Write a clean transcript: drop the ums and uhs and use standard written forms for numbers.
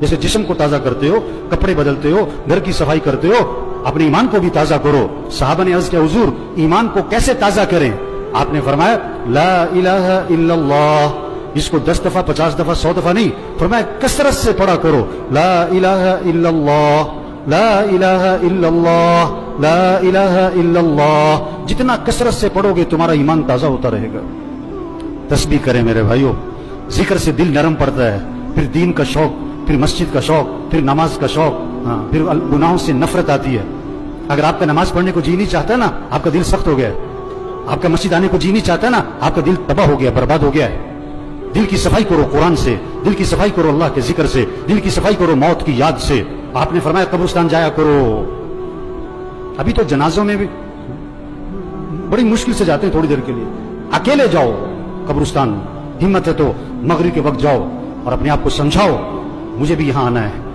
جیسے جسم کو تازہ کرتے ہو، کپڑے بدلتے ہو، گھر کی صفائی کرتے ہو، اپنے ایمان کو بھی تازہ کرو۔ صحابہ نے عرض کیا حضور ایمان کو کیسے تازہ کریں؟ آپ نے فرمایا لا الہ الا اللہ، اس کو 10 دفعہ 50 دفعہ 100 دفعہ نہیں، فرمایا کثرت سے پڑھا کرو، لا الہ الا اللہ لا الہ الا اللہ لا الہ الا اللہ۔ جتنا کثرت سے پڑھو گے تمہارا ایمان تازہ ہوتا رہے گا۔ تسبیح کریں میرے بھائیو، ذکر سے دل نرم پڑتا ہے، پھر دین کا شوق، پھر مسجد کا شوق، پھر نماز کا شوق، پھر گناہوں سے نفرت آتی ہے۔ اگر آپ کا نماز پڑھنے کو جی نہیں چاہتا ہے نا، آپ کا دل سخت ہو گیا ہے۔ آپ کا مسجد آنے کو جی نہیں چاہتا ہے نا، آپ کا دل تباہ ہو گیا، برباد ہو گیا ہے۔ دل کی صفائی کرو قرآن سے، دل کی صفائی کرو اللہ کے ذکر سے، دل کی صفائی کرو موت کی یاد سے۔ آپ نے فرمایا قبرستان جایا کرو۔ ابھی تو جنازوں میں بھی بڑی مشکل سے جاتے ہیں، تھوڑی دیر کے لیے اکیلے جاؤ قبرستان، ہمت ہے تو مغرب کے وقت جاؤ اور اپنے آپ کو سمجھاؤ مجھے بھی یہاں آنا ہے۔